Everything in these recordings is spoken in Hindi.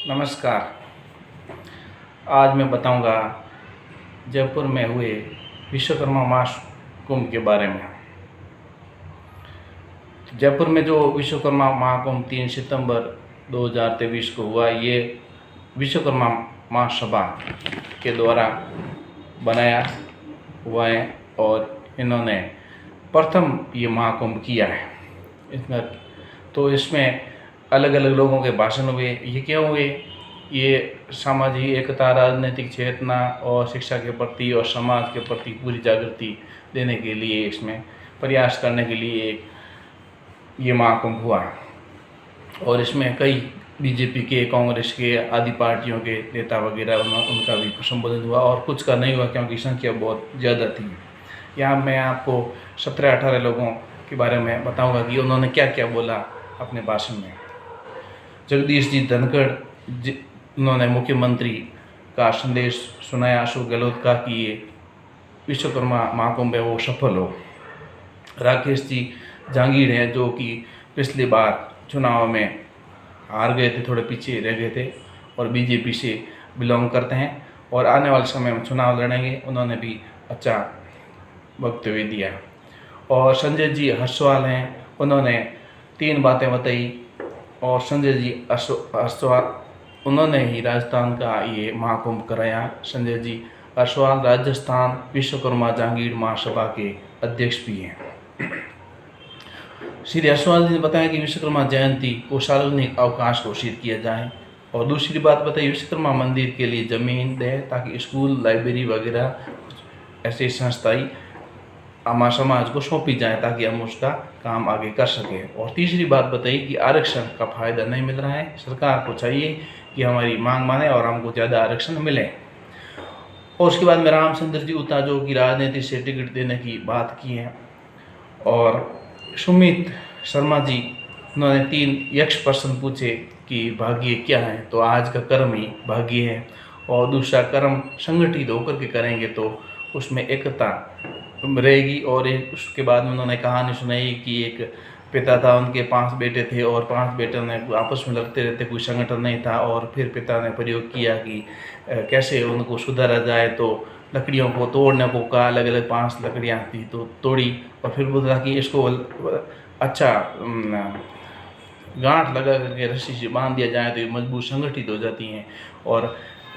नमस्कार। आज मैं बताऊंगा जयपुर में हुए विश्वकर्मा महाकुंभ के बारे में। जयपुर में जो विश्वकर्मा महाकुंभ 3 सितंबर 2023 को हुआ, ये विश्वकर्मा महासभा के द्वारा बनाया हुआ है और इन्होंने प्रथम ये महाकुंभ किया है। इसमें अलग अलग लोगों के भाषण हुए। ये क्यों हुए? ये सामाजिक एकता, राजनीतिक चेतना और शिक्षा के प्रति और समाज के प्रति पूरी जागृति देने के लिए, इसमें प्रयास करने के लिए ये महाकुंभ हुआ। और इसमें कई बीजेपी के, कांग्रेस के आदि पार्टियों के नेता वगैरह उनका भी संबोधन हुआ और कुछ का नहीं हुआ क्योंकि संख्या बहुत ज़्यादा थी। यहाँ मैं आपको 17-18 लोगों के बारे में बताऊंगा कि उन्होंने क्या क्या बोला अपने भाषण में। जगदीश जी धनखड़ उन्होंने मुख्यमंत्री का संदेश सुनाया अशोक गहलोत का कि ये विश्वकर्मा महाकुंभ है वो सफल हो। राकेश जी जहांगीर हैं जो कि पिछली बार चुनाव में हार गए थे, थोड़े पीछे रह गए थे और बीजेपी से बिलोंग करते हैं और आने वाले समय में चुनाव लड़ेंगे। उन्होंने भी अच्छा वक्तव्य दिया। और संजय जी हर्षवाल हैं, उन्होंने 3 बातें बताई। और संजय जी हर्षवाल उन्होंने ही राजस्थान का ये महाकुंभ कराया। संजय जी हर्षवाल राजस्थान विश्वकर्मा जहांगीर महासभा के अध्यक्ष भी हैं। श्री हर्षवाल जी ने बताया कि विश्वकर्मा जयंती को सार्वजनिक अवकाश घोषित किया जाए। और दूसरी बात बताई, विश्वकर्मा मंदिर के लिए जमीन दे ताकि स्कूल, लाइब्रेरी वगैरह ऐसी संस्थाएं हमारे समाज को सौंपी जाए ताकि हम उसका काम आगे कर सकें। और तीसरी बात बताई कि आरक्षण का फायदा नहीं मिल रहा है, सरकार को चाहिए कि हमारी मांग माने और हमको ज़्यादा आरक्षण मिले। और उसके बाद में रामचंद्र जी उता जो कि राजनीति से टिकट देने की बात की है। और सुमित शर्मा जी उन्होंने 3 यक्ष प्रश्न पूछे कि भाग्य क्या है, तो आज का कर्म ही भाग्य है। और दूसरा, कर्म संगठित होकर के करेंगे तो उसमें एकता रहेगी। और उसके बाद में उन्होंने कहानी सुनाई कि एक पिता था, उनके 5 बेटे थे और 5 बेटों ने आपस में लड़ते रहते, कोई संगठन नहीं था। और फिर पिता ने प्रयोग किया कि कैसे उनको सुधारा जाए, तो लकड़ियों को तोड़ने को कहा। अलग अलग 5 लकड़ियाँ थी तो तोड़ी और फिर बोला कि इसको अच्छा गांठ लगा करके रस्सी से बांध दिया जाए तो ये मजबूत संगठित हो जाती हैं। और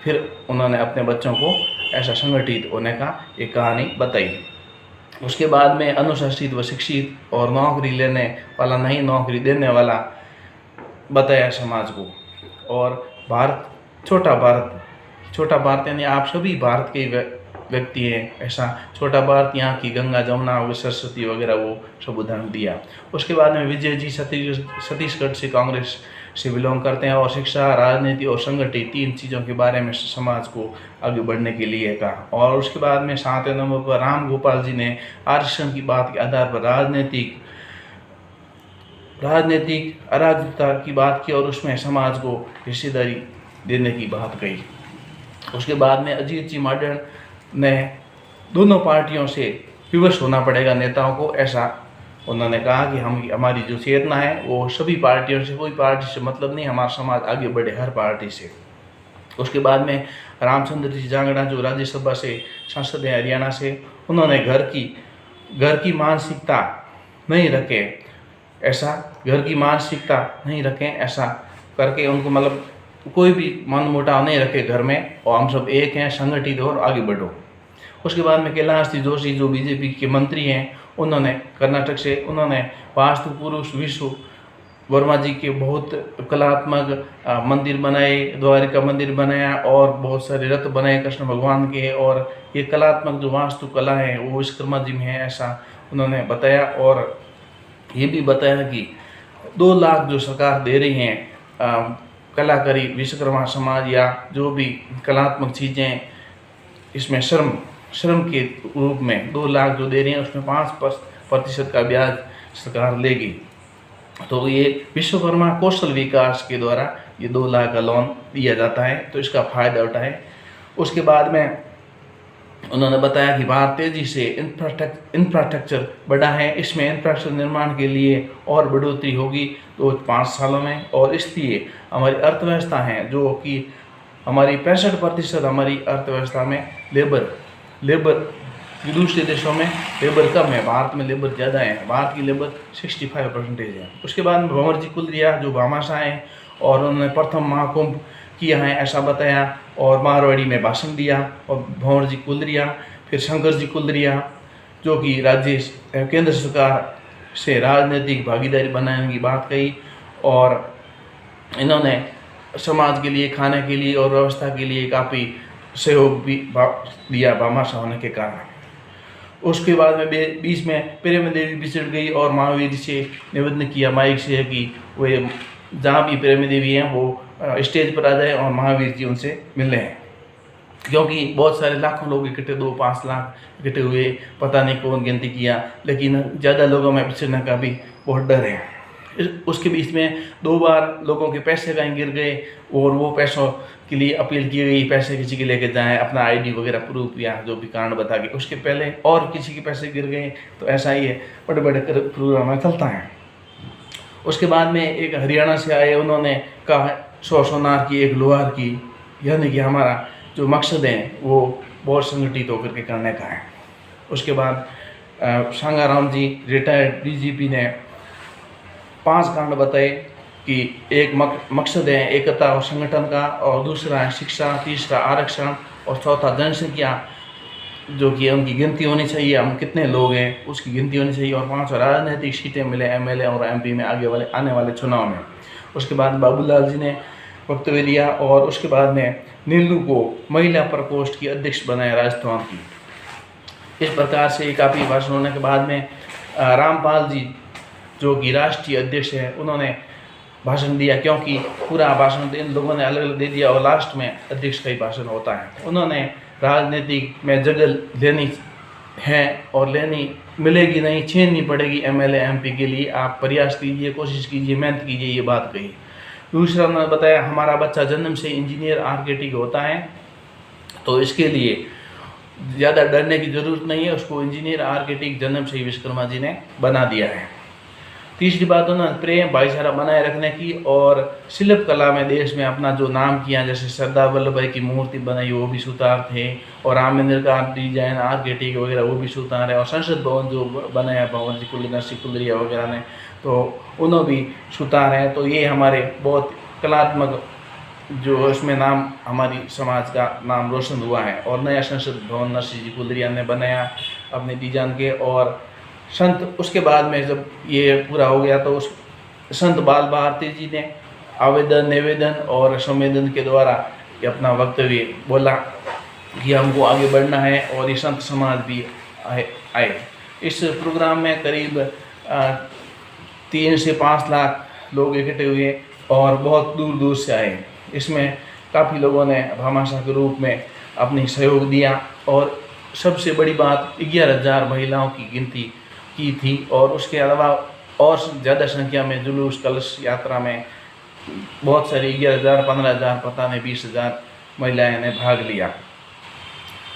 फिर उन्होंने अपने बच्चों को ऐसा संगठित होने का एक कहानी बताई। उसके बाद में अनुशासित व शिक्षित और नौकरी लेने वाला नहीं, नौकरी देने वाला बताया समाज को। और भारत, छोटा भारत यानी आप सभी भारत के व्यक्ति हैं, ऐसा छोटा भारत, यहाँ की गंगा, जमुना और सरस्वती वगैरह वो सब उदाहरण दिया। उसके बाद में विजय जी छत्तीसगढ़ से कांग्रेस से बिलोंग करते हैं और शिक्षा, राजनीति और संगठित 3 चीज़ों के बारे में समाज को आगे बढ़ने के लिए कहा। और उसके बाद में 7वें नंबर पर राम गोपाल जी ने आरक्षण की बात के आधार पर राजनीतिक अराजकता की बात की और उसमें समाज को हिस्सेदारी देने की बात कही। उसके बाद में अजीत जी मॉडर्न ने दोनों पार्टियों से विवश होना पड़ेगा नेताओं को, ऐसा उन्होंने कहा कि हमारी जो चेतना है वो सभी पार्टियों से, कोई पार्टी से मतलब नहीं, हमारा समाज आगे बढ़े हर पार्टी से। उसके बाद में रामचंद्र जी जांगड़ा जो राज्यसभा से सांसद हैं हरियाणा से, उन्होंने घर की मानसिकता नहीं रखें ऐसा करके उनको मतलब कोई भी मनमुटाव नहीं रखे घर में, और हम सब एक हैं, संगठित हो और आगे बढ़ो। उसके बाद में कैलाश जोशी जो बीजेपी के मंत्री हैं, उन्होंने कर्नाटक से, उन्होंने वास्तु पुरुष विश्व वर्मा जी के बहुत कलात्मक मंदिर बनाए, द्वारिका मंदिर बनाया और बहुत सारे रथ बनाए कृष्ण भगवान के। और ये कलात्मक जो वास्तु कला है वो विश्वकर्मा जी में है, ऐसा उन्होंने बताया। और ये भी बताया कि 2 लाख जो सरकार दे रही हैं कलाकारी विश्वकर्मा समाज या जो भी कलात्मक चीज़ें, इसमें श्रम के रूप में 2 लाख जो दे रही हैं उसमें 5% का ब्याज सरकार लेगी। तो ये विश्वकर्मा कौशल विकास के द्वारा ये 2 लाख का लोन दिया जाता है, तो इसका फ़ायदा उठाएं। उसके बाद में उन्होंने बताया कि भारत तेज़ी से इंफ्रास्ट्रक्चर बढ़ा है, इसमें इंफ्रास्ट्रक्चर निर्माण के लिए और बढ़ोतरी होगी तो 5 सालों में, और इसलिए हमारी अर्थव्यवस्था है जो कि हमारी 65% हमारी अर्थव्यवस्था में लेबर कि दूसरे देशों में लेबर कम है, भारत में लेबर ज़्यादा है। भारत की लेबर 65% है। उसके बाद में भंवर जी कुलरिया जो भामाशाह हैं और उन्होंने प्रथम महाकुंभ किया है ऐसा बताया और मारवाड़ी में भाषण दिया। और भंवर जी कुलरिया, फिर शंकर जी कुलरिया जो कि केंद्र सरकार से राजनीतिक भागीदारी बनाने की बात कही, और इन्होंने समाज के लिए, खाने के लिए और व्यवस्था के लिए काफ़ी सहयोग भी दिया भामाशाह होने के कारण। उसके बाद में बीच में प्रेम देवी बिछड़ गई और महावीर से निवेदन किया माइक से कि वे जहाँ भी प्रेम देवी हैं वो स्टेज पर आ जाए और महावीर जी उनसे मिलने हैं, क्योंकि बहुत सारे लाखों लोग इकट्ठे, 2-5 लाख इकट्ठे हुए, पता नहीं कौन गिनती किया, लेकिन ज़्यादा लोगों में बिछड़ने का भी बहुत डर है। उसके बीच में 2 बार लोगों के पैसे कहीं गिर गए और वो पैसों के लिए अपील की गई, पैसे किसी के लेके जाएं, अपना आईडी वगैरह प्रूफ या जो भी कारण बता के, उसके पहले और किसी के पैसे गिर गए। तो ऐसा ही है, बड़े बड़े प्रोग्राम चलता है। उसके बाद में एक हरियाणा से आए, उन्होंने कहा 100 सोनार की 1 लोहार की, यानी कि हमारा जो मकसद है वो बहुत संगठित होकर के करने का है। उसके बाद सांगाराम जी रिटायर्ड डीजीपी ने 5 कांड बताए कि एक मकसद है एकता और संगठन का, और दूसरा है शिक्षा, तीसरा आरक्षण, और चौथा जनसंख्या जो कि उनकी गिनती होनी चाहिए, हम कितने लोग हैं उसकी गिनती होनी चाहिए, और 5 राजनीतिक सीटें मिले एमएलए और एमपी में आने वाले चुनाव में। उसके बाद बाबूलाल जी ने वक्तव्य दिया, और उसके बाद में नीलू को महिला प्रकोष्ठ की अध्यक्ष बनाया राजस्थान की। इस प्रकार से काफ़ी भाषण होने के बाद में रामपाल जी जो कि राष्ट्रीय अध्यक्ष हैं, उन्होंने भाषण दिया, क्योंकि पूरा भाषण इन लोगों ने अलग अलग दे दिया और लास्ट में अध्यक्ष का ही भाषण होता है। उन्होंने राजनीतिक में जगह लेनी है और लेनी मिलेगी नहीं, छीननी पड़ेगी एमएलए एमपी के लिए, आप प्रयास कीजिए, कोशिश कीजिए, मेहनत कीजिए, ये बात कही। दूसरा उन्होंने बताया हमारा बच्चा जन्म से इंजीनियर आर्किटेक्ट होता है, तो इसके लिए ज़्यादा डरने की ज़रूरत नहीं है, उसको इंजीनियर आर्किटेक्ट जन्म से ही विश्वकर्मा जी ने बना दिया है। तीसरी बात उन्होंने प्रेम भाईचारा बनाए रखने की और शिल्प कला में देश में अपना जो नाम किया, जैसे सरदार वल्लभ भाई की मूर्ति बनाई वो भी सुतार थे, और रामेंद्र का डिजाइन आर्किटेक्ट वगैरह वो भी सुतार है, और संसद भवन जो बनाया भंवर जी कुलरिया वगैरह ने, तो उन्होंने भी सुतार हैं। तो ये हमारे बहुत कलात्मक जो इसमें नाम, हमारी समाज का नाम रोशन हुआ है। और नया संसद भवन नरसिंह जी कुलरिया ने बनाया अपने डिजाइन के, और संत उसके बाद में जब ये पूरा हो गया तो उस संत बाल भारती जी ने आवेदन, निवेदन और संवेदन के द्वारा ये अपना वक्तव्य बोला कि हमको आगे बढ़ना है, और ये संत समाज भी आए। इस प्रोग्राम में करीब 3 से 5 लाख लोग इकट्ठे हुए और बहुत दूर दूर से आए। इसमें काफ़ी लोगों ने भामाशाह के रूप में अपनी सहयोग दिया, और सबसे बड़ी बात 11,000 महिलाओं की गिनती की थी, और उसके अलावा और ज़्यादा संख्या में जुलूस कलश यात्रा में बहुत सारी 11,000, 15,000, पता नहीं 20,000 महिलाएं ने भाग लिया।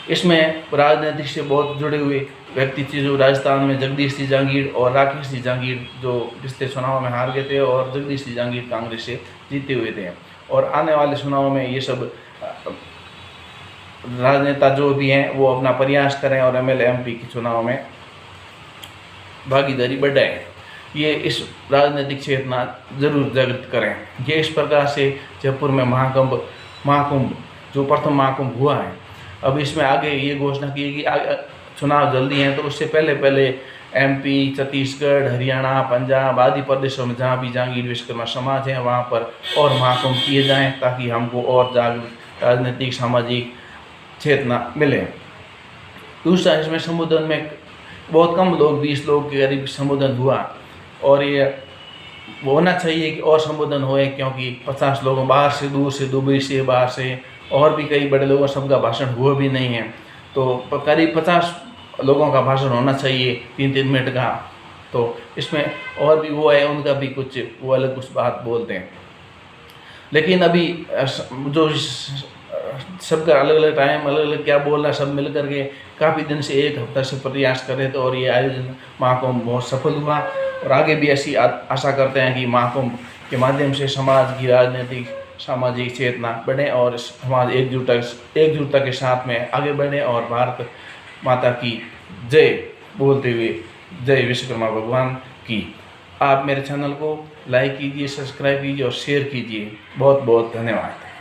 इसमें राजनीतिक से बहुत जुड़े हुए व्यक्ति थे, जो राजस्थान में जगदीश सिंह जहांगीर और राकेश सिंह जहांगीर जो पिछले चुनाव में हार गए थे, और जगदीश सिंह जहांगीर कांग्रेस से जीते हुए थे। और आने वाले चुनाव में ये सब राजनेता जो भी हैं वो अपना प्रयास करें और एमएलए एमपी के चुनाव में भागीदारी बढ़ाएं, ये इस राजनीतिक चेतना जरूर जागृत करें। ये इस प्रकार से जयपुर में महाकुंभ जो प्रथम महाकुंभ हुआ है। अब इसमें आगे ये घोषणा की कि चुनाव जल्दी हैं, तो उससे पहले एमपी, छत्तीसगढ़, हरियाणा, पंजाब आदि प्रदेशों में जहाँ भी जहांगीर विश्वकर्मा समाज है वहाँ पर और महाकुंभ किए जाएं, ताकि हमको और जागृत राजनीतिक सामाजिक चेतना मिले। दूसरा, इसमें संबोधन में बहुत कम लोग, 20 लोग के करीब संबोधन हुआ, और ये होना चाहिए कि और संबोधन होए, क्योंकि 50 लोगों बाहर से, दूर से, दुबई से, बाहर से और भी कई बड़े लोगों, सबका भाषण हुआ भी नहीं है, तो करीब 50 लोगों का भाषण होना चाहिए 3-3 मिनट का। तो इसमें और भी वो है, उनका भी कुछ वो अलग कुछ बात बोलते हैं। लेकिन अभी जो सबका अलग अलग टाइम, अलग अलग क्या बोलना, सब मिल करके काफ़ी दिन से, एक हफ्ता से प्रयास कर रहे थे और ये आयोजन महाकुंभ बहुत सफल हुआ। और आगे भी ऐसी आशा करते हैं कि महाकुंभ के माध्यम से समाज की राजनीतिक सामाजिक चेतना बढ़े और समाज एकजुटता के साथ में आगे बढ़े और भारत माता की जय बोलते हुए जय विश्वकर्मा भगवान की। आप मेरे चैनल को लाइक कीजिए, सब्सक्राइब कीजिए और शेयर कीजिए। बहुत बहुत धन्यवाद।